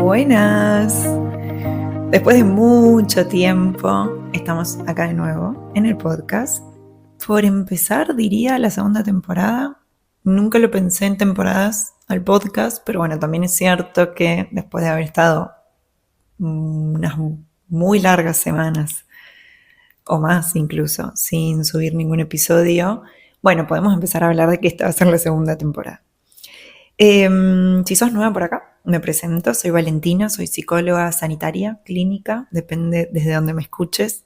Buenas. Después de mucho tiempo, estamos acá de nuevo en el podcast. Por empezar, diría la segunda temporada. Nunca lo pensé en temporadas al podcast, pero bueno, también es cierto que después de haber estado unas muy largas semanas, o más incluso, sin subir ningún episodio, bueno, podemos empezar a hablar de que esta va a ser la segunda temporada. Si sos nueva por acá, me presento, soy Valentina, soy psicóloga sanitaria, clínica, depende desde donde me escuches.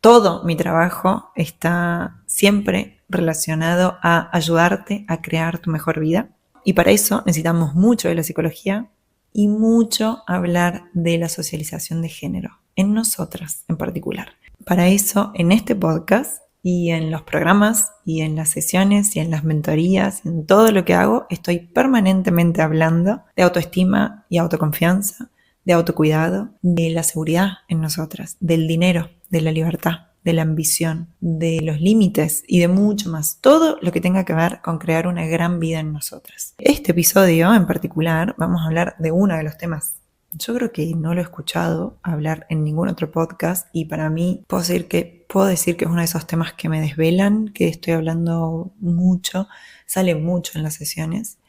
Todo mi trabajo está siempre relacionado a ayudarte a crear tu mejor vida. Y para eso necesitamos mucho de la psicología y mucho hablar de la socialización de género, en nosotras en particular. Para eso, en este podcast y en los programas y en las sesiones y en las mentorías, en todo lo que hago, estoy permanentemente hablando de autoestima y autoconfianza, de autocuidado, de la seguridad en nosotras, del dinero, de la libertad, de la ambición, de los límites y de mucho más. Todo lo que tenga que ver con crear una gran vida en nosotras. Este episodio en particular vamos a hablar de uno de los temas. Yo creo que no lo he escuchado hablar en ningún otro podcast y para mí puedo decir que es uno de esos temas que me desvelan, que estoy hablando mucho, sale mucho en las sesiones.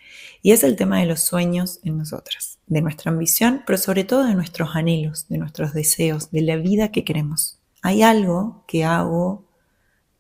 Y es el tema de los sueños en nosotras, de nuestra ambición, pero sobre todo de nuestros anhelos, de nuestros deseos, de la vida que queremos. Hay algo que hago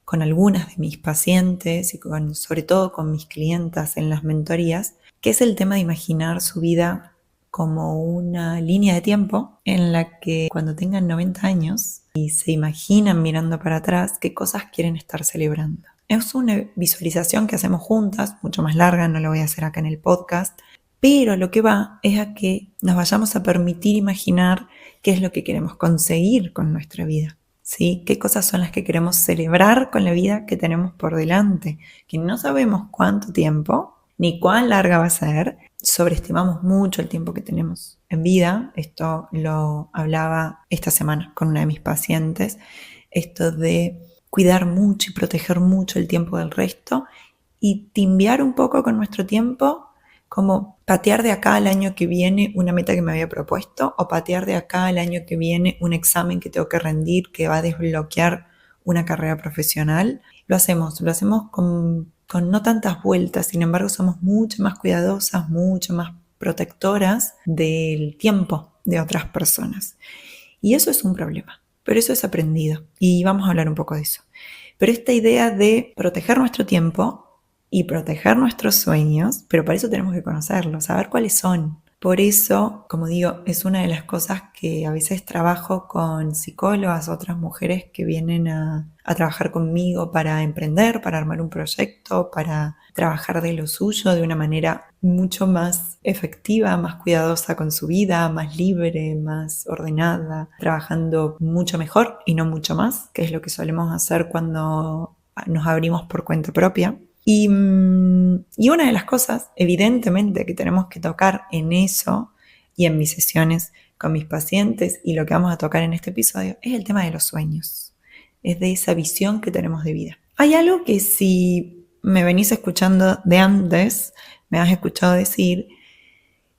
con algunas de mis pacientes y sobre todo con mis clientas en las mentorías, que es el tema de imaginar su vida como una línea de tiempo en la que cuando tengan 90 años y se imaginan mirando para atrás qué cosas quieren estar celebrando. Es una visualización que hacemos juntas, mucho más larga, no la voy a hacer acá en el podcast, pero lo que va es a que nos vayamos a permitir imaginar qué es lo que queremos conseguir con nuestra vida. ¿Sí? ¿Qué cosas son las que queremos celebrar con la vida que tenemos por delante? Que no sabemos cuánto tiempo ni cuán larga va a ser. Sobreestimamos mucho el tiempo que tenemos en vida. Esto lo hablaba esta semana con una de mis pacientes. Esto de cuidar mucho y proteger mucho el tiempo del resto y timbiar un poco con nuestro tiempo, como patear de acá al año que viene una meta que me había propuesto o patear de acá al año que viene un examen que tengo que rendir que va a desbloquear una carrera profesional. Lo hacemos con no tantas vueltas, sin embargo somos mucho más cuidadosas, mucho más protectoras del tiempo de otras personas. Y eso es un problema, pero eso es aprendido y vamos a hablar un poco de eso. Pero esta idea de proteger nuestro tiempo y proteger nuestros sueños, pero para eso tenemos que conocerlos, saber cuáles son. Por eso, como digo, es una de las cosas que a veces trabajo con psicólogas, otras mujeres que vienen a trabajar conmigo para emprender, para armar un proyecto, para trabajar de lo suyo de una manera mucho más efectiva, más cuidadosa con su vida, más libre, más ordenada, trabajando mucho mejor y no mucho más, que es lo que solemos hacer cuando nos abrimos por cuenta propia. Y una de las cosas, evidentemente, que tenemos que tocar en eso y en mis sesiones con mis pacientes y lo que vamos a tocar en este episodio es el tema de los sueños. Es de esa visión que tenemos de vida. Hay algo que si me venís escuchando de antes, me has escuchado decir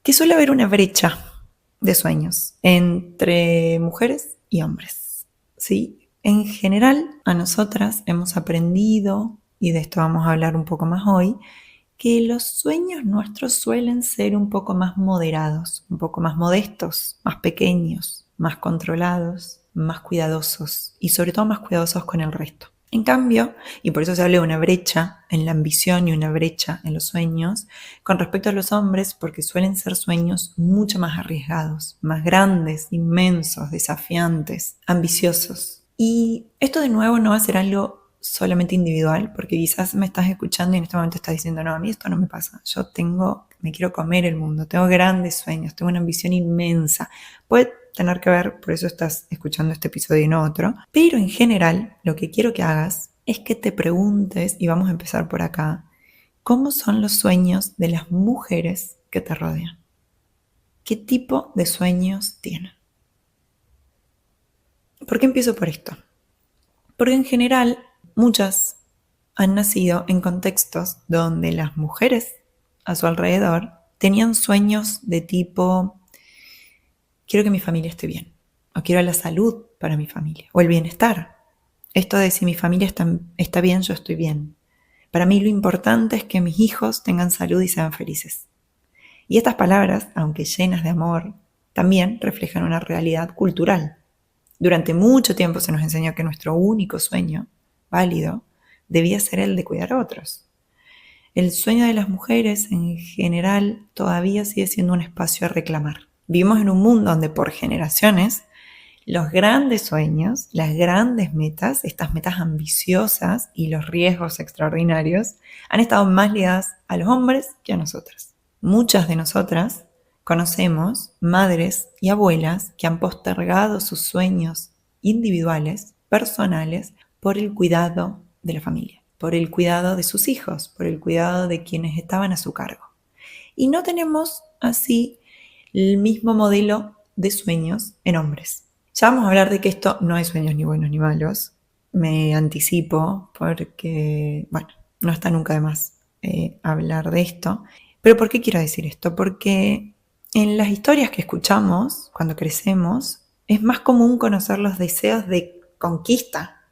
que suele haber una brecha de sueños entre mujeres y hombres, ¿sí? En general, a nosotras hemos aprendido, y de esto vamos a hablar un poco más hoy, que los sueños nuestros suelen ser un poco más moderados, un poco más modestos, más pequeños, más controlados, más cuidadosos y sobre todo más cuidadosos con el resto. En cambio, y por eso se habla de una brecha en la ambición y una brecha en los sueños, con respecto a los hombres, porque suelen ser sueños mucho más arriesgados, más grandes, inmensos, desafiantes, ambiciosos. Y esto de nuevo no va a ser algo solamente individual, porque quizás me estás escuchando y en este momento estás diciendo, no, a mí esto no me pasa, me quiero comer el mundo, tengo grandes sueños, tengo una ambición inmensa. Puede tener que ver, por eso estás escuchando este episodio y no otro, pero en general lo que quiero que hagas es que te preguntes, y vamos a empezar por acá, ¿cómo son los sueños de las mujeres que te rodean? ¿Qué tipo de sueños tienen? ¿Por qué empiezo por esto? Porque en general muchas han nacido en contextos donde las mujeres a su alrededor tenían sueños de tipo quiero que mi familia esté bien, o quiero la salud para mi familia, o el bienestar. Esto de si mi familia está bien, yo estoy bien. Para mí lo importante es que mis hijos tengan salud y sean felices. Y estas palabras, aunque llenas de amor, también reflejan una realidad cultural. Durante mucho tiempo se nos enseñó que nuestro único sueño válido debía ser el de cuidar a otros. El sueño de las mujeres en general todavía sigue siendo un espacio a reclamar. Vivimos en un mundo donde por generaciones los grandes sueños, las grandes metas, estas metas ambiciosas y los riesgos extraordinarios han estado más ligadas a los hombres que a nosotras. Muchas de nosotras conocemos madres y abuelas que han postergado sus sueños individuales, personales, por el cuidado de la familia, por el cuidado de sus hijos, por el cuidado de quienes estaban a su cargo. Y no tenemos así el mismo modelo de sueños en hombres. Ya vamos a hablar de que esto no hay sueños ni buenos ni malos. Me anticipo porque, bueno, no está nunca de más hablar de esto. Pero ¿por qué quiero decir esto? Porque en las historias que escuchamos cuando crecemos es más común conocer los deseos de conquista,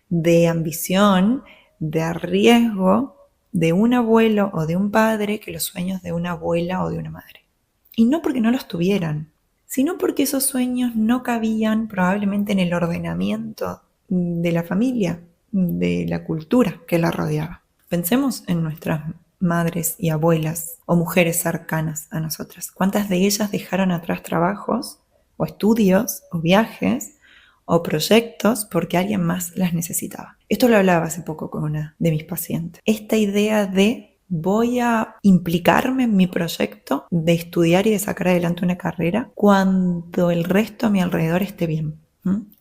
de ambición, de riesgo de un abuelo o de un padre que los sueños de una abuela o de una madre. Y no porque no los tuvieran, sino porque esos sueños no cabían probablemente en el ordenamiento de la familia, de la cultura que la rodeaba. Pensemos en nuestras madres y abuelas o mujeres cercanas a nosotras. ¿Cuántas de ellas dejaron atrás trabajos o estudios o viajes o proyectos porque alguien más las necesitaba? Esto lo hablaba hace poco con una de mis pacientes. Esta idea de voy a implicarme en mi proyecto de estudiar y de sacar adelante una carrera cuando el resto a mi alrededor esté bien.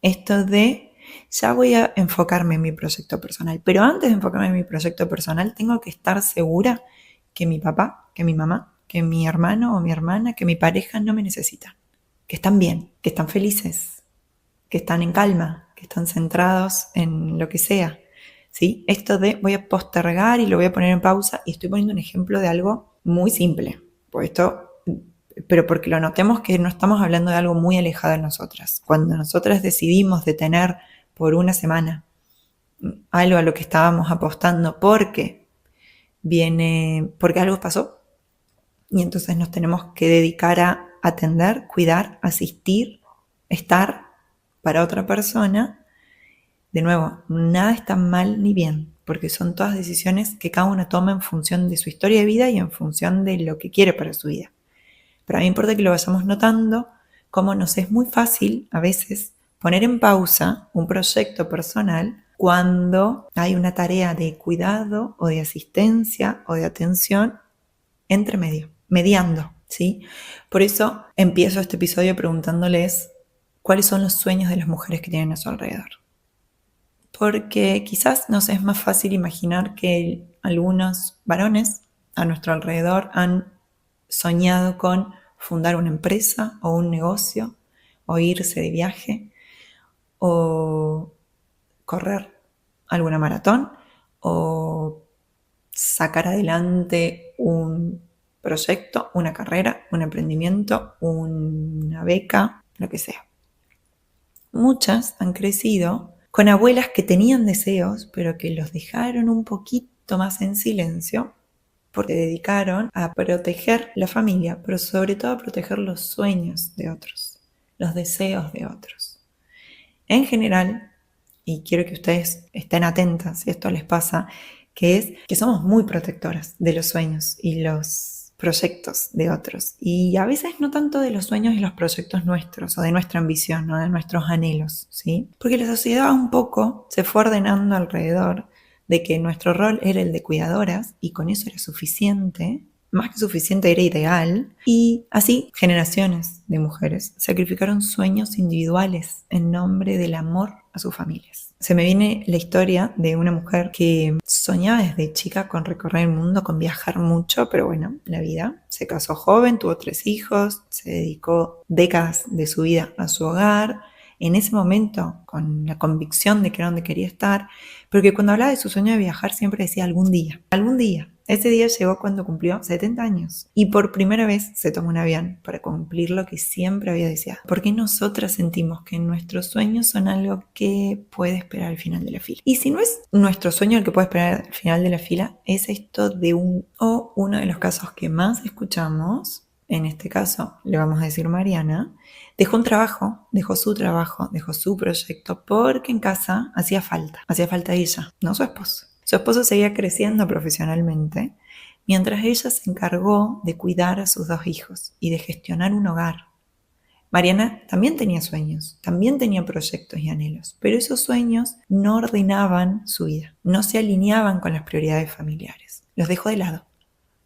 Esto de ya voy a enfocarme en mi proyecto personal, pero antes de enfocarme en mi proyecto personal tengo que estar segura que mi papá, que mi mamá, que mi hermano o mi hermana, que mi pareja no me necesitan, que están bien, que están felices, que están en calma, que están centrados en lo que sea. ¿Sí? Esto de voy a postergar y lo voy a poner en pausa, y estoy poniendo un ejemplo de algo muy simple, pero porque lo notemos que no estamos hablando de algo muy alejado de nosotras. Cuando nosotras decidimos detener por una semana algo a lo que estábamos apostando porque algo pasó, y entonces nos tenemos que dedicar a atender, cuidar, asistir, estar para otra persona. De nuevo, nada está mal ni bien, porque son todas decisiones que cada uno toma en función de su historia de vida y en función de lo que quiere para su vida. Pero a mí me importa que lo vayamos notando, cómo nos es muy fácil a veces poner en pausa un proyecto personal cuando hay una tarea de cuidado o de asistencia o de atención entre medio, mediando, ¿sí? Por eso empiezo este episodio preguntándoles cuáles son los sueños de las mujeres que tienen a su alrededor. Porque quizás nos es más fácil imaginar que algunos varones a nuestro alrededor han soñado con fundar una empresa o un negocio, o irse de viaje, o correr alguna maratón, o sacar adelante un proyecto, una carrera, un emprendimiento, una beca, lo que sea. Muchas han crecido con abuelas que tenían deseos, pero que los dejaron un poquito más en silencio porque se dedicaron a proteger la familia, pero sobre todo a proteger los sueños de otros, los deseos de otros. En general, y quiero que ustedes estén atentas si esto les pasa, que es que somos muy protectoras de los sueños y los proyectos de otros, y a veces no tanto de los sueños y los proyectos nuestros o de nuestra ambición o de nuestros anhelos, ¿sí? Porque la sociedad un poco se fue ordenando alrededor de que nuestro rol era el de cuidadoras y con eso era suficiente, más que suficiente, era ideal, y así generaciones de mujeres sacrificaron sueños individuales en nombre del amor a sus familias. Se me viene la historia de una mujer que soñaba desde chica con recorrer el mundo, con viajar mucho, pero bueno, la vida. Se casó joven, tuvo 3 hijos, se dedicó décadas de su vida a su hogar, en ese momento con la convicción de que era donde quería estar, pero que cuando hablaba de su sueño de viajar siempre decía algún día, Ese día llegó cuando cumplió 70 años y por primera vez se tomó un avión para cumplir lo que siempre había deseado. Porque nosotras sentimos que nuestros sueños son algo que puede esperar al final de la fila. Y si no es nuestro sueño el que puede esperar al final de la fila, es esto de uno de los casos que más escuchamos. En este caso, le vamos a decir Mariana, dejó un trabajo, dejó su proyecto, porque en casa hacía falta ella, no su esposo. Su esposo seguía creciendo profesionalmente, mientras ella se encargó de cuidar a sus 2 hijos y de gestionar un hogar. Mariana también tenía sueños, también tenía proyectos y anhelos, pero esos sueños no ordenaban su vida, no se alineaban con las prioridades familiares. Los dejó de lado.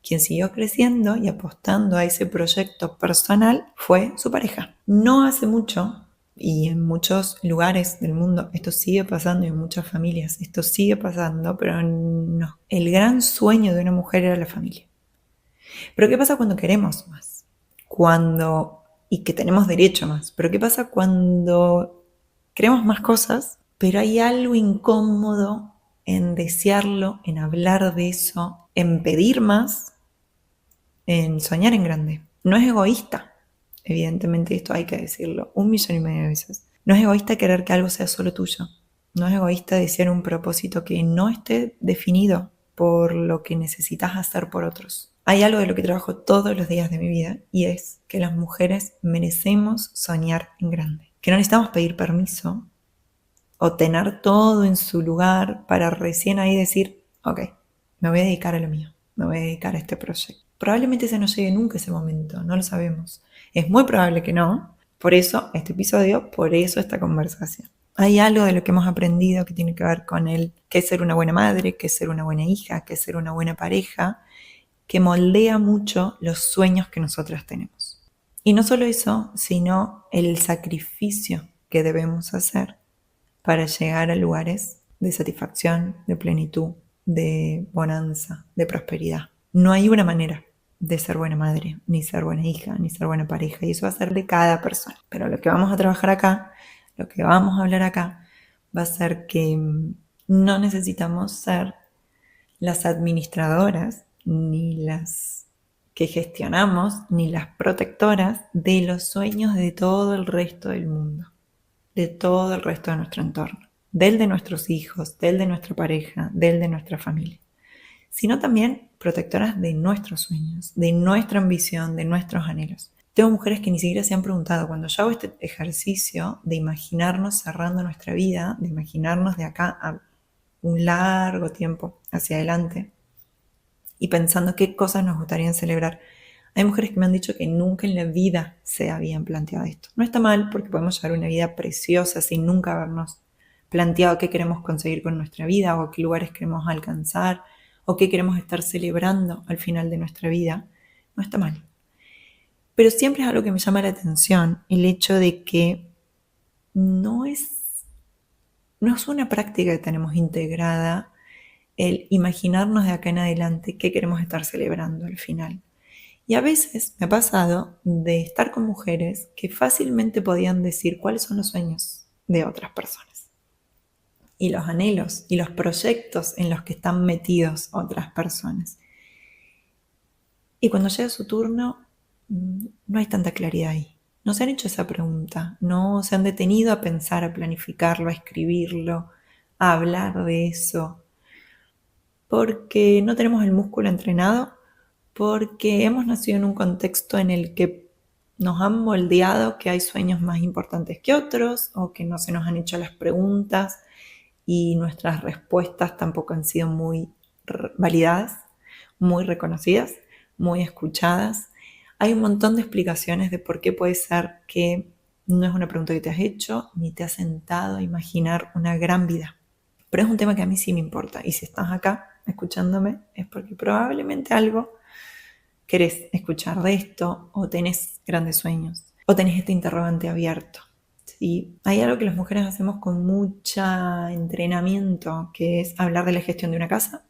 Quien siguió creciendo y apostando a ese proyecto personal fue su pareja. No hace mucho, y en muchos lugares del mundo esto sigue pasando, y en muchas familias esto sigue pasando, pero no. El gran sueño de una mujer era la familia. Pero ¿qué pasa cuando queremos más? Y que tenemos derecho a más. Pero ¿qué pasa cuando queremos más cosas, pero hay algo incómodo en desearlo, en hablar de eso, en pedir más, en soñar en grande? No es egoísta. Evidentemente esto hay que decirlo 1,5 millones de veces. No es egoísta querer que algo sea solo tuyo. No es egoísta desear un propósito que no esté definido por lo que necesitas hacer por otros. Hay algo de lo que trabajo todos los días de mi vida y es que las mujeres merecemos soñar en grande. Que no necesitamos pedir permiso o tener todo en su lugar para recién ahí decir, ok, me voy a dedicar a lo mío, me voy a dedicar a este proyecto. Probablemente ese no llegue nunca ese momento, no lo sabemos. Es muy probable que no. Por eso este episodio, por eso esta conversación. Hay algo de lo que hemos aprendido que tiene que ver con qué es ser una buena madre, qué es ser una buena hija, qué es ser una buena pareja, que moldea mucho los sueños que nosotras tenemos. Y no solo eso, sino el sacrificio que debemos hacer para llegar a lugares de satisfacción, de plenitud, de bonanza, de prosperidad. No hay una manera de ser buena madre, ni ser buena hija, ni ser buena pareja, y eso va a ser de cada persona. Pero lo que vamos a trabajar acá, lo que vamos a hablar acá, va a ser que no necesitamos ser las administradoras, ni las que gestionamos, ni las protectoras de los sueños de todo el resto del mundo, de todo el resto de nuestro entorno, del de nuestros hijos, del de nuestra pareja, del de nuestra familia, sino también protectoras de nuestros sueños, de nuestra ambición, de nuestros anhelos. Tengo mujeres que ni siquiera se han preguntado, cuando yo hago este ejercicio de imaginarnos cerrando nuestra vida, de imaginarnos de acá a un largo tiempo hacia adelante y pensando qué cosas nos gustaría celebrar, hay mujeres que me han dicho que nunca en la vida se habían planteado esto. No está mal, porque podemos llevar una vida preciosa sin nunca habernos planteado qué queremos conseguir con nuestra vida, o qué lugares queremos alcanzar, o qué queremos estar celebrando al final de nuestra vida. No está mal. Pero siempre es algo que me llama la atención, el hecho de que no es una práctica que tenemos integrada el imaginarnos de acá en adelante qué queremos estar celebrando al final. Y a veces me ha pasado de estar con mujeres que fácilmente podían decir cuáles son los sueños de otras personas y los anhelos y los proyectos en los que están metidos otras personas. Y cuando llega su turno, no hay tanta claridad ahí. No se han hecho esa pregunta, no se han detenido a pensar, a planificarlo, a escribirlo, a hablar de eso, porque no tenemos el músculo entrenado, porque hemos nacido en un contexto en el que nos han moldeado que hay sueños más importantes que otros, o que no se nos han hecho las preguntas y nuestras respuestas tampoco han sido muy validadas, muy reconocidas, muy escuchadas. Hay un montón de explicaciones de por qué puede ser que no es una pregunta que te has hecho, ni te has sentado a imaginar una gran vida. Pero es un tema que a mí sí me importa, y si estás acá escuchándome es porque probablemente algo querés escuchar de esto, o tenés grandes sueños, o tenés este interrogante abierto. ¿Sí? Hay algo que las mujeres hacemos con mucho entrenamiento, que es hablar de la gestión de una casa.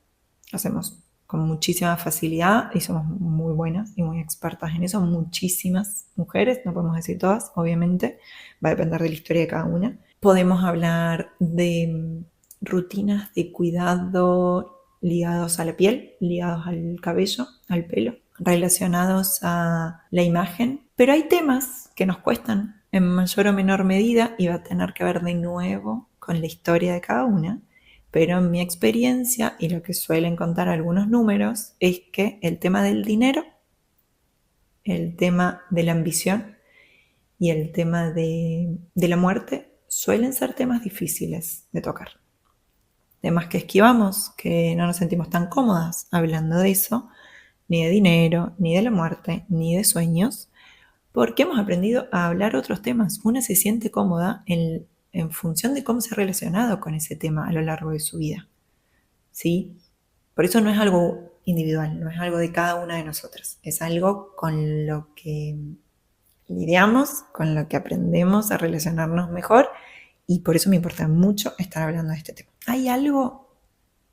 Lo hacemos con muchísima facilidad y somos muy buenas y muy expertas en eso. Muchísimas mujeres, no podemos decir todas, obviamente, va a depender de la historia de cada una. Podemos hablar de rutinas de cuidado ligados a la piel, ligados al cabello, al pelo, relacionados a la imagen. Pero hay temas que nos cuestan en mayor o menor medida y va a tener que ver de nuevo con la historia de cada una. Pero en mi experiencia y lo que suelen contar algunos números es que el tema del dinero, el tema de la ambición y el tema de la muerte suelen ser temas difíciles de tocar. Temas que esquivamos, que no nos sentimos tan cómodas hablando de eso, ni de dinero, ni de la muerte, ni de sueños, porque hemos aprendido a hablar otros temas. Una se siente cómoda en función de cómo se ha relacionado con ese tema a lo largo de su vida, ¿sí? Por eso no es algo individual, no es algo de cada una de nosotras, es algo con lo que lidiamos, con lo que aprendemos a relacionarnos mejor, y por eso me importa mucho estar hablando de este tema. ¿Hay algo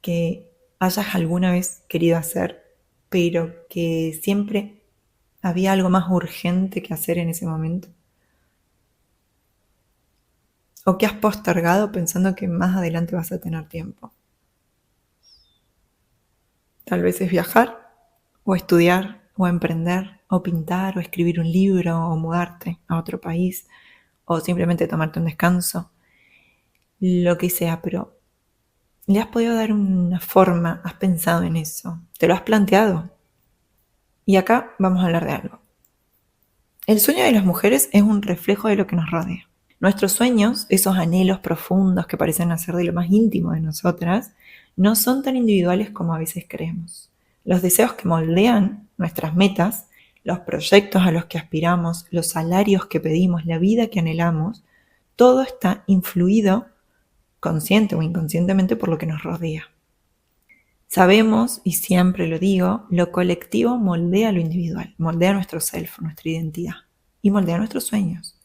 que hayas alguna vez querido hacer, pero que siempre había algo más urgente que hacer en ese momento? ¿O que has postergado pensando que más adelante vas a tener tiempo? Tal vez es viajar, o estudiar, o emprender, o pintar, o escribir un libro, o mudarte a otro país, o simplemente tomarte un descanso. Lo que sea, pero ¿le has podido dar una forma? ¿Has pensado en eso? ¿Te lo has planteado? Y acá vamos a hablar de algo. El sueño de las mujeres es un reflejo de lo que nos rodea. Nuestros sueños, esos anhelos profundos que parecen nacer de lo más íntimo de nosotras, no son tan individuales como a veces creemos. Los deseos que moldean nuestras metas, los proyectos a los que aspiramos, los salarios que pedimos, la vida que anhelamos, todo está influido consciente o inconscientemente por lo que nos rodea. Sabemos, y siempre lo digo, lo colectivo moldea lo individual, moldea nuestro self, nuestra identidad, y moldea nuestros sueños.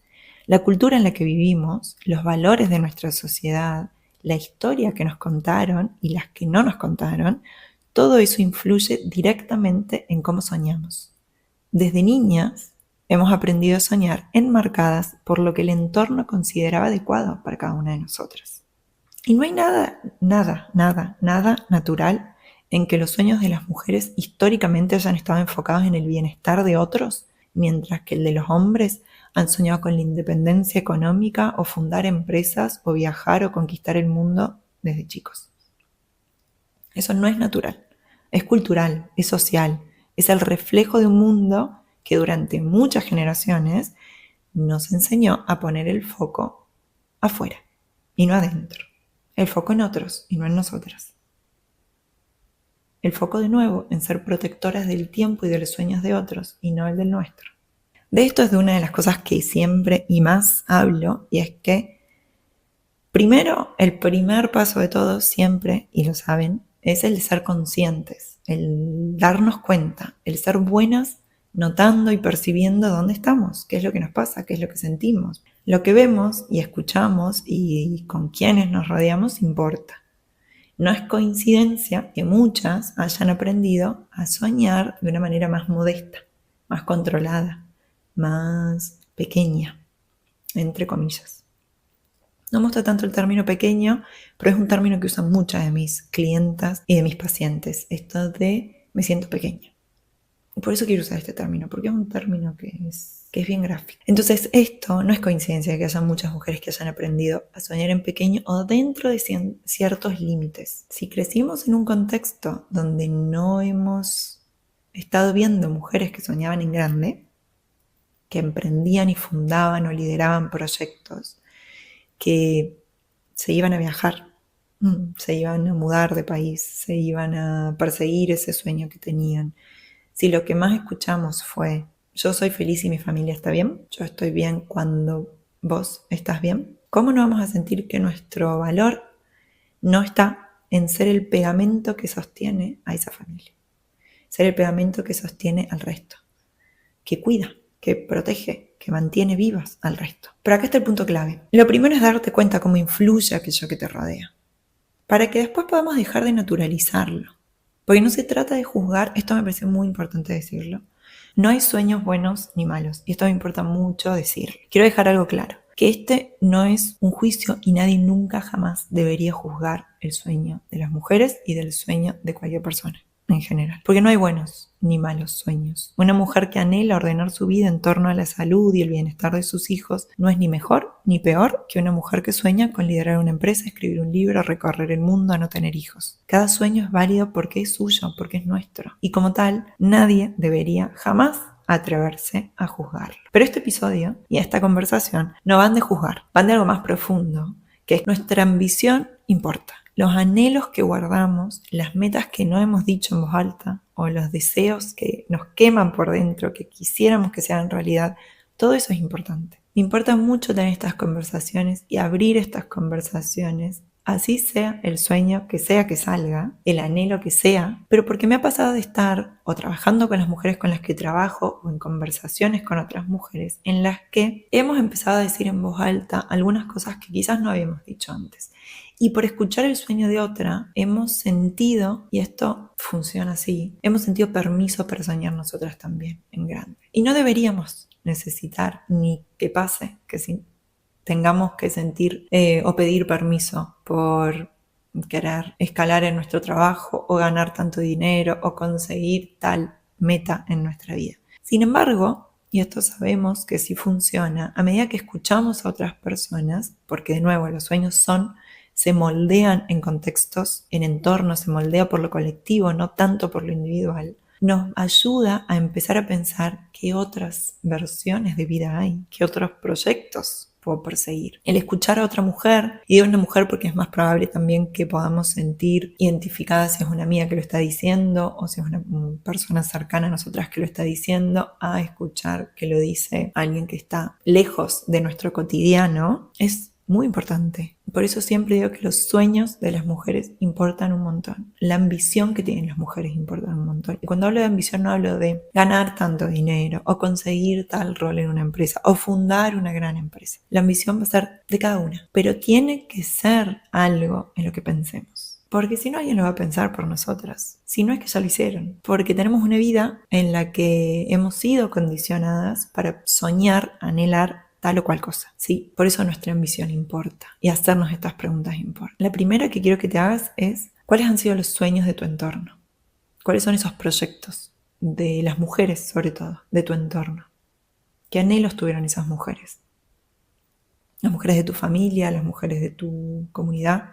La cultura en la que vivimos, los valores de nuestra sociedad, la historia que nos contaron y las que no nos contaron, todo eso influye directamente en cómo soñamos. Desde niñas hemos aprendido a soñar enmarcadas por lo que el entorno consideraba adecuado para cada una de nosotras. Y no hay nada natural en que los sueños de las mujeres históricamente hayan estado enfocados en el bienestar de otros, mientras que el de los hombres han soñado con la independencia económica o fundar empresas o viajar o conquistar el mundo desde chicos. Eso no es natural, es cultural, es social, es el reflejo de un mundo que durante muchas generaciones nos enseñó a poner el foco afuera y no adentro. El foco en otros y no en nosotras. El foco de nuevo en ser protectoras del tiempo y de los sueños de otros y no el del nuestro. De esto es de una de las cosas que siempre y más hablo, y es que primero, el primer paso de todo siempre, y lo saben, es el de ser conscientes, el darnos cuenta, el ser buenas notando y percibiendo dónde estamos, qué es lo que nos pasa, qué es lo que sentimos. Lo que vemos y escuchamos y con quienes nos rodeamos importa. No es coincidencia que muchas hayan aprendido a soñar de una manera más modesta, más controlada, más pequeña, entre comillas. No me gusta tanto el término pequeño, pero es un término que usan muchas de mis clientas y de mis pacientes. Esto de me siento pequeña. Y por eso quiero usar este término, porque es un término que es bien gráfico. Entonces, esto no es coincidencia que haya muchas mujeres que hayan aprendido a soñar en pequeño o dentro de ciertos límites. Si crecimos en un contexto donde no hemos estado viendo mujeres que soñaban en grande, que emprendían y fundaban o lideraban proyectos, que se iban a viajar, se iban a mudar de país, se iban a perseguir ese sueño que tenían. Si lo que más escuchamos fue yo soy feliz y mi familia está bien, yo estoy bien cuando vos estás bien, ¿cómo no vamos a sentir que nuestro valor no está en ser el pegamento que sostiene a esa familia? Ser el pegamento que sostiene al resto, que cuida, que protege, que mantiene vivas al resto. Pero acá está el punto clave. Lo primero es darte cuenta cómo influye aquello que te rodea, para que después podamos dejar de naturalizarlo. Porque no se trata de juzgar, esto me parece muy importante decirlo. No hay sueños buenos ni malos, y esto me importa mucho decirlo. Quiero dejar algo claro. que este no es un juicio y nadie nunca jamás debería juzgar el sueño de las mujeres y del sueño de cualquier persona en general, porque no hay buenos ni malos sueños. Una mujer que anhela ordenar su vida en torno a la salud y el bienestar de sus hijos no es ni mejor ni peor que una mujer que sueña con liderar una empresa, escribir un libro, recorrer el mundo, no tener hijos. Cada sueño es válido porque es suyo, porque es nuestro. Y como tal, nadie debería jamás atreverse a juzgarlo. Pero este episodio y esta conversación no van de juzgar, van de algo más profundo, que es nuestra ambición importa. Los anhelos que guardamos, las metas que no hemos dicho en voz alta o los deseos que nos queman por dentro, que quisiéramos que sean realidad, todo eso es importante. Me importa mucho tener estas conversaciones y abrir estas conversaciones, así sea el sueño que sea que salga, el anhelo que sea, pero porque me ha pasado de estar o trabajando con las mujeres con las que trabajo o en conversaciones con otras mujeres en las que hemos empezado a decir en voz alta algunas cosas que quizás no habíamos dicho antes. Y por escuchar el sueño de otra, hemos sentido, y esto funciona así, hemos sentido permiso para soñar nosotras también en grande. Y no deberíamos necesitar ni que pase, que tengamos que sentir o pedir permiso por querer escalar en nuestro trabajo o ganar tanto dinero o conseguir tal meta en nuestra vida. Sin embargo, y esto sabemos que sí funciona, a medida que escuchamos a otras personas, porque de nuevo los sueños se moldean en contextos, en entornos, se moldea por lo colectivo, no tanto por lo individual, nos ayuda a empezar a pensar qué otras versiones de vida hay, qué otros proyectos puedo perseguir. El escuchar a otra mujer, y digo una mujer porque es más probable también que podamos sentir identificada si es una amiga que lo está diciendo o si es una persona cercana a nosotras que lo está diciendo, a escuchar que lo dice alguien que está lejos de nuestro cotidiano, es muy importante. Por eso siempre digo que los sueños de las mujeres importan un montón. La ambición que tienen las mujeres importa un montón. Y cuando hablo de ambición no hablo de ganar tanto dinero o conseguir tal rol en una empresa o fundar una gran empresa. La ambición va a ser de cada una, pero tiene que ser algo en lo que pensemos. Porque si no, alguien lo va a pensar por nosotras. Si no, es que ya lo hicieron. Porque tenemos una vida en la que hemos sido condicionadas para soñar, anhelar tal o cual cosa, ¿sí? Por eso nuestra ambición importa y hacernos estas preguntas importa. La primera que quiero que te hagas es, ¿cuáles han sido los sueños de tu entorno? ¿Cuáles son esos proyectos de las mujeres, sobre todo, de tu entorno? ¿Qué anhelos tuvieron esas mujeres? Las mujeres de tu familia, las mujeres de tu comunidad.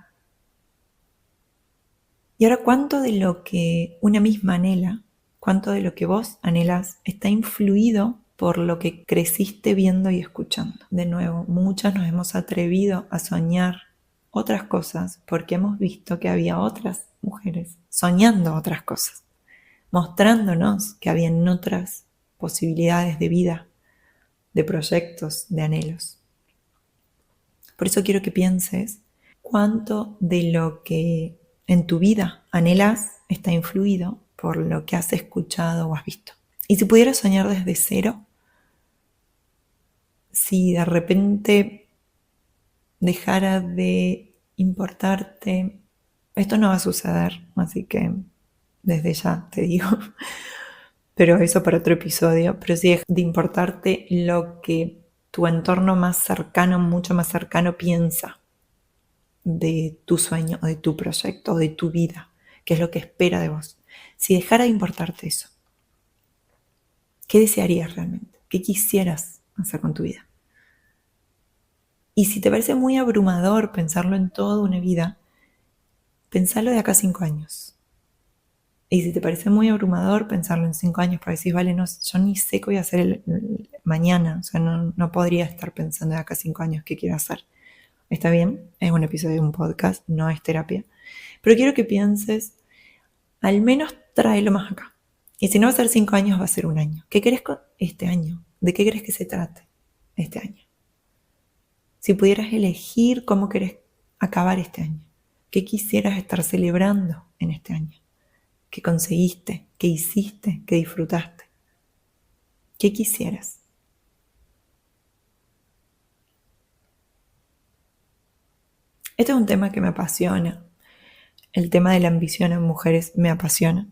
Y ahora, ¿cuánto de lo que una misma anhela, cuánto de lo que vos anhelas está influido por lo que creciste viendo y escuchando? De nuevo, muchas nos hemos atrevido a soñar otras cosas porque hemos visto que había otras mujeres soñando otras cosas, mostrándonos que habían otras posibilidades de vida, de proyectos, de anhelos. Por eso quiero que pienses cuánto de lo que en tu vida anhelas está influido por lo que has escuchado o has visto. Y si pudieras soñar desde cero, si de repente dejara de importarte, esto no va a suceder, así que desde ya te digo, pero eso para otro episodio, pero si deja de importarte lo que tu entorno más cercano, mucho más cercano piensa de tu sueño o de tu proyecto o de tu vida, qué es lo que espera de vos. Si dejara de importarte eso, ¿qué desearías realmente? ¿Qué quisieras hacer con tu vida? Y si te parece muy abrumador pensarlo en toda una vida, pensalo de acá a 5 años. Y si te parece muy abrumador pensarlo en 5 años, porque decís, vale, no, yo ni sé qué voy a hacer mañana, o sea, no podría estar pensando de acá a 5 años qué quiero hacer. Está bien, es un episodio de un podcast, no es terapia. Pero quiero que pienses, al menos tráelo más acá. Y si no va a ser 5 años, va a ser 1 año. ¿Qué querés con este año? ¿De qué querés que se trate este año? Si pudieras elegir cómo querés acabar este año, ¿qué quisieras estar celebrando en este año? ¿Qué conseguiste? ¿Qué hiciste? ¿Qué disfrutaste? ¿Qué quisieras? Este es un tema que me apasiona. El tema de la ambición en mujeres me apasiona.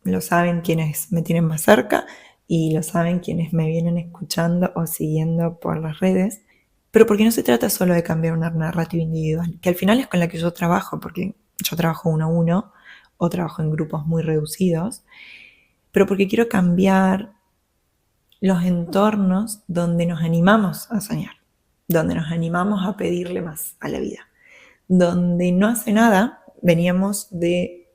Lo saben quienes me tienen más cerca y lo saben quienes me vienen escuchando o siguiendo por las redes. pero porque no se trata solo de cambiar una narrativa individual, que al final es con la que yo trabajo, porque yo trabajo uno a uno o trabajo en grupos muy reducidos, pero porque quiero cambiar los entornos donde nos animamos a soñar, donde nos animamos a pedirle más a la vida, donde no hace nada veníamos de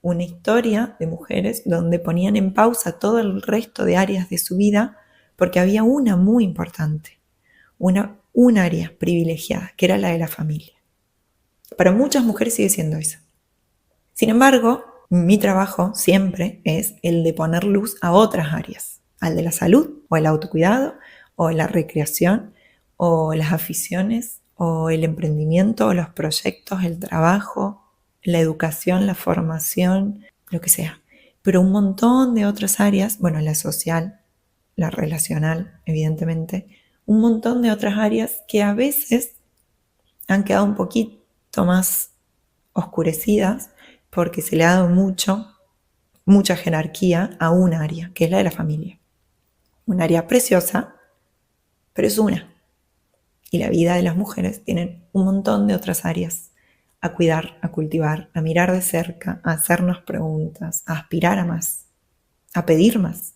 una historia de mujeres donde ponían en pausa todo el resto de áreas de su vida porque había una muy importante, un área privilegiada, que era la de la familia. Para muchas mujeres sigue siendo eso. Sin embargo, mi trabajo siempre es el de poner luz a otras áreas, al de la salud, o el autocuidado, o la recreación, o las aficiones, o el emprendimiento, o los proyectos, el trabajo, la educación, la formación, lo que sea. Pero un montón de otras áreas, bueno, la social, la relacional, evidentemente, un montón de otras áreas que a veces han quedado un poquito más oscurecidas porque se le ha dado mucha jerarquía a un área, que es la de la familia. Un área preciosa, pero es una. Y la vida de las mujeres tienen un montón de otras áreas a cuidar, a cultivar, a mirar de cerca, a hacernos preguntas, a aspirar a más, a pedir más.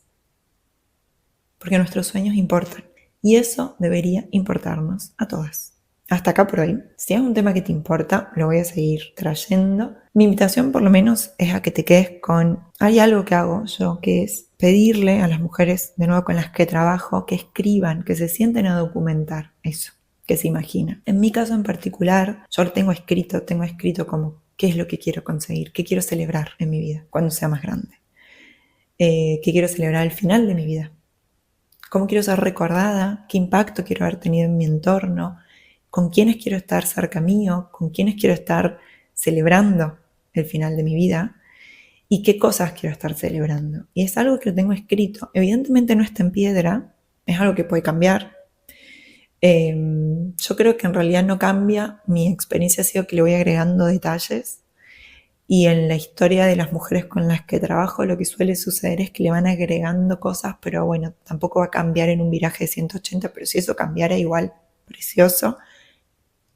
Porque nuestros sueños importan. Y eso debería importarnos a todas. Hasta acá por hoy. Si es un tema que te importa, lo voy a seguir trayendo. Mi invitación por lo menos es a que te quedes con... Hay algo que hago yo, que es pedirle a las mujeres, de nuevo con las que trabajo, que escriban, que se sienten a documentar eso, que se imaginan. En mi caso en particular, yo tengo escrito como qué es lo que quiero conseguir, qué quiero celebrar en mi vida cuando sea más grande, qué quiero celebrar al final de mi vida, cómo quiero ser recordada, qué impacto quiero haber tenido en mi entorno, con quiénes quiero estar cerca mío, con quiénes quiero estar celebrando el final de mi vida y qué cosas quiero estar celebrando. Y es algo que lo tengo escrito. Evidentemente no está en piedra, es algo que puede cambiar. Yo creo que en realidad no cambia. Mi experiencia ha sido que le voy agregando detalles y en la historia de las mujeres con las que trabajo lo que suele suceder es que le van agregando cosas, pero bueno, tampoco va a cambiar en un viraje de 180, pero si eso cambiara igual, precioso.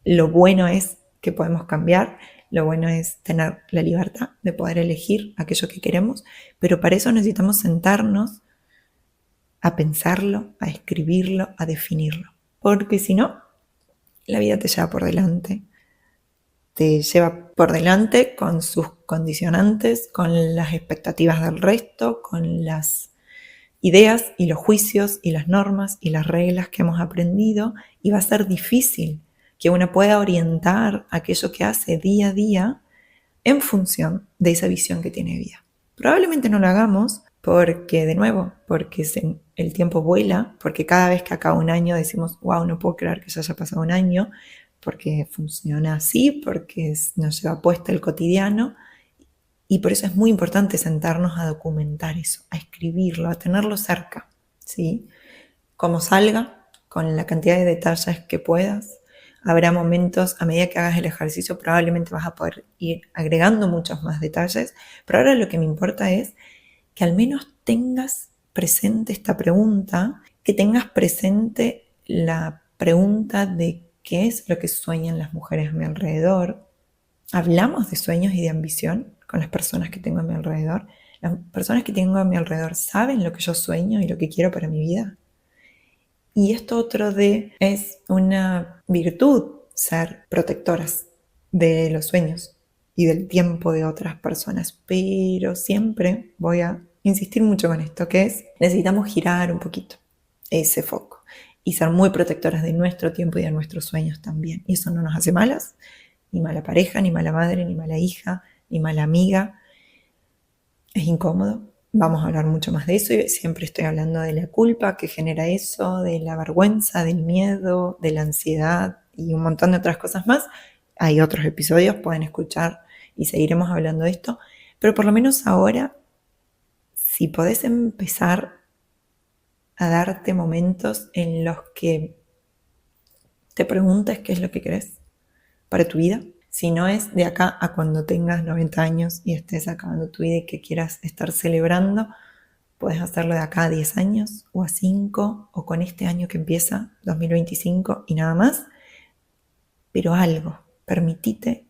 Lo bueno es que podemos cambiar, lo bueno es tener la libertad de poder elegir aquello que queremos, pero para eso necesitamos sentarnos a pensarlo, a escribirlo, a definirlo, porque si no, la vida te lleva por delante. Te lleva por delante con sus condicionantes, con las expectativas del resto, con las ideas y los juicios y las normas y las reglas que hemos aprendido, y va a ser difícil que uno pueda orientar aquello que hace día a día en función de esa visión que tiene de vida. Probablemente no lo hagamos porque, de nuevo, porque el tiempo vuela, porque cada vez que acaba un año decimos, wow, no puedo creer que ya haya pasado un año, porque funciona así, porque nos lleva puesta el cotidiano, y por eso es muy importante sentarnos a documentar eso, a escribirlo, a tenerlo cerca, ¿sí? Como salga, con la cantidad de detalles que puedas. Habrá momentos, a medida que hagas el ejercicio, probablemente vas a poder ir agregando muchos más detalles, pero ahora lo que me importa es que al menos tengas presente esta pregunta, que tengas presente la pregunta de qué es lo que sueñan las mujeres a mi alrededor. Hablamos de sueños y de ambición con las personas que tengo a mi alrededor. Las personas que tengo a mi alrededor saben lo que yo sueño y lo que quiero para mi vida. Y esto otro es una virtud, ser protectoras de los sueños y del tiempo de otras personas. Pero siempre voy a insistir mucho con esto, que es necesitamos girar un poquito ese foco y ser muy protectoras de nuestro tiempo y de nuestros sueños también. Y eso no nos hace malas, ni mala pareja, ni mala madre, ni mala hija, ni mala amiga. Es incómodo. Vamos a hablar mucho más de eso y siempre estoy hablando de la culpa que genera eso, de la vergüenza, del miedo, de la ansiedad y un montón de otras cosas más. Hay otros episodios, pueden escuchar y seguiremos hablando de esto, pero por lo menos ahora, si podés empezar a darte momentos en los que te preguntes qué es lo que querés para tu vida. Si no es de acá a cuando tengas 90 años y estés acabando tu vida y que quieras estar celebrando, Podés hacerlo de acá a 10 años o a 5 o con este año que empieza, 2025 y nada más. Pero algo, permitite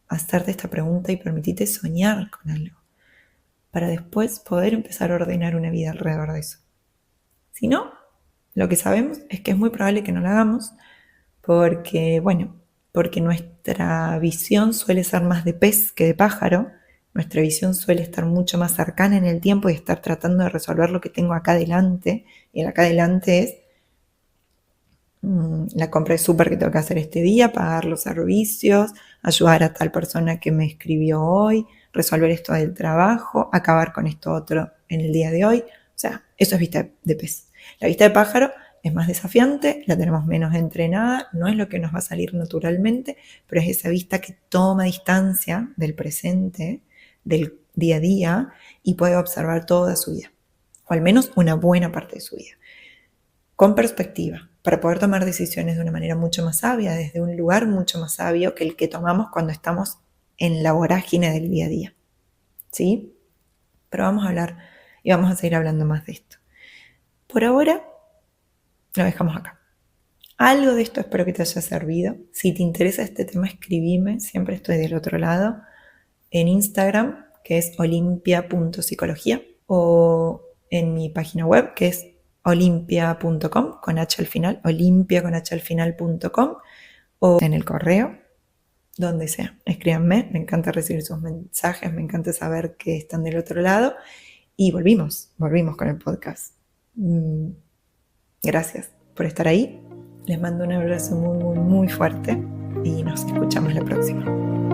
hacerte esta pregunta y permitite soñar con algo para después poder empezar a ordenar una vida alrededor de eso. Si no, lo que sabemos es que es muy probable que no lo hagamos porque nuestra visión suele ser más de pez que de pájaro. Nuestra visión suele estar mucho más cercana en el tiempo y estar tratando de resolver lo que tengo acá adelante. Y el acá adelante es la compra de súper que tengo que hacer este día, pagar los servicios, ayudar a tal persona que me escribió hoy, resolver esto del trabajo, acabar con esto otro en el día de hoy. O sea, eso es vista de pez. La vista de pájaro es más desafiante, la tenemos menos entrenada, no es lo que nos va a salir naturalmente, pero es esa vista que toma distancia del presente, del día a día, y puede observar toda su vida, o al menos una buena parte de su vida, con perspectiva, para poder tomar decisiones de una manera mucho más sabia, desde un lugar mucho más sabio que el que tomamos cuando estamos en la vorágine del día a día. ¿Sí? Pero vamos a hablar y vamos a seguir hablando más de esto. Por ahora, lo dejamos acá. Algo de esto espero que te haya servido. Si te interesa este tema, escribime. Siempre estoy del otro lado. En Instagram, que es olimpia.psicología, o en mi página web, que es olimpia.com, con H al final, olimpia con H al final.com, o en el correo, donde sea. Escríbanme, me encanta recibir sus mensajes, me encanta saber que están del otro lado. Y volvimos con el podcast. Gracias por estar ahí. Les mando un abrazo muy, muy, muy fuerte y nos escuchamos la próxima.